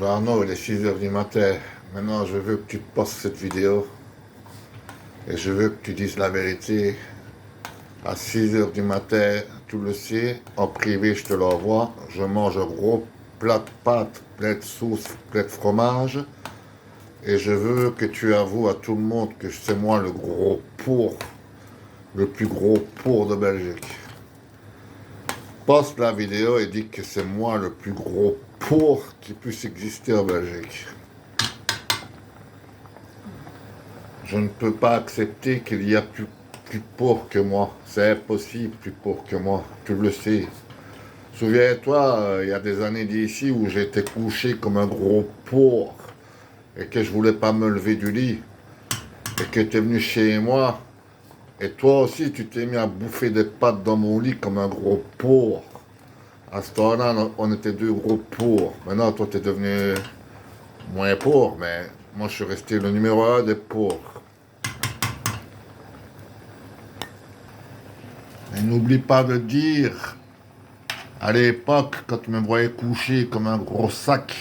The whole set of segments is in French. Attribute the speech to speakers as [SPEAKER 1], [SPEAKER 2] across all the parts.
[SPEAKER 1] Arnaud, il est 6 heures du matin. Maintenant, je veux que tu postes cette vidéo. Et je veux que tu dises la vérité. À 6 heures du matin, tu le sais, en privé, je te l'envoie. Je mange un gros plat de pâtes, plein de sauce, plein de fromage. Et je veux que tu avoues à tout le monde que c'est moi le gros pour, le plus gros pour de Belgique. Poste la vidéo et dis que c'est moi le plus gros pour qui puisse exister en Belgique. Je ne peux pas accepter qu'il y a plus pauvre que moi. C'est impossible, plus pauvre que moi. Tu le sais. Souviens-toi, il y a des années d'ici où j'étais couché comme un gros porc et que je voulais pas me lever du lit et que tu es venu chez moi et toi aussi tu t'es mis à bouffer des pâtes dans mon lit comme un gros porc. À ce temps-là, on était deux gros porcs. Maintenant, toi, tu es devenu moins porc, mais moi, je suis resté le numéro 1 des porcs. Et n'oublie pas de dire, à l'époque, quand tu me voyais couché comme un gros sac,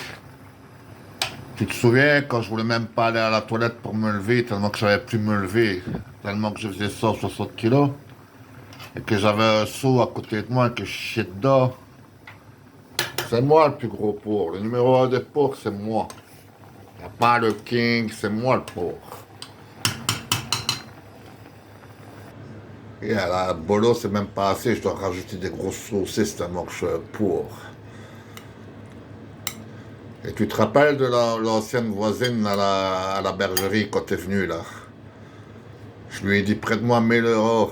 [SPEAKER 1] tu te souviens quand je voulais même pas aller à la toilette pour me lever, tellement que je savais plus me lever, tellement que je faisais 160 kilos, et que j'avais un seau à côté de moi et que je chiais dedans. C'est moi le plus gros porc. Le numéro 1 des porcs, c'est moi. Y a pas le king, c'est moi le porc. Et à la bolo, c'est même pas assez, je dois rajouter des grosses saucisses tellement que je suis un porc. Et tu te rappelles de l'ancienne voisine à la bergerie quand t'es venu là? Je lui ai dit près de moi 1 000 €.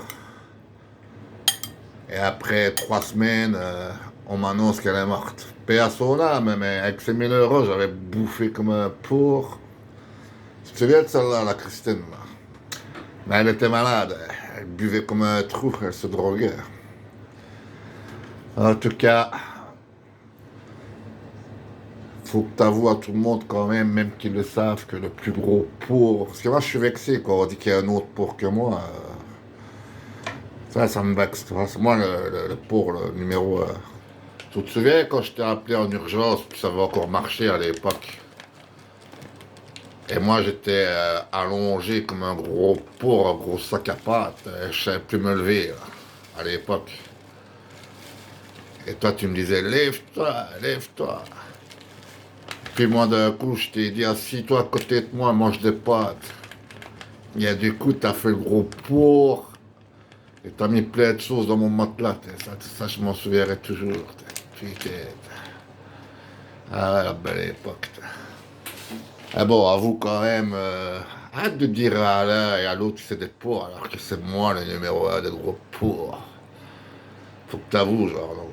[SPEAKER 1] Et après 3 semaines, on m'annonce qu'elle est morte. Paix à son âme, mais avec ces 1 000 €, j'avais bouffé comme un porc. Tu te souviens de celle-là, la Christine là? Mais elle était malade, elle buvait comme un trou, elle se droguait. En tout cas, faut que tu avoues à tout le monde quand même qu'ils le savent, que le plus gros porc... Parce que moi, je suis vexé quand on dit qu'il y a un autre porc que moi. Ça me vexe. C'est moi le porc, le numéro 1. Tu te souviens quand je t'ai appelé en urgence, puis ça avait encore marché à l'époque. Et moi, j'étais allongé comme un gros porc, un gros sac à pâtes. Je savais plus me lever, là, à l'époque. Et toi, tu me disais, lève-toi, lève-toi. Puis moi, d'un coup, je t'ai dit, assis-toi à côté de moi, mange des pâtes. Et du coup, t'as fait le gros porc. Et t'as mis plein de sauce dans mon matelas. Ça je m'en souviendrai toujours. Putain. Ah, la belle époque. Ah bon, avoue quand même, arrête de dire à l'un et à l'autre que c'est des porcs, alors que c'est moi le numéro 1 des gros porcs. Faut que t'avoues, genre, non.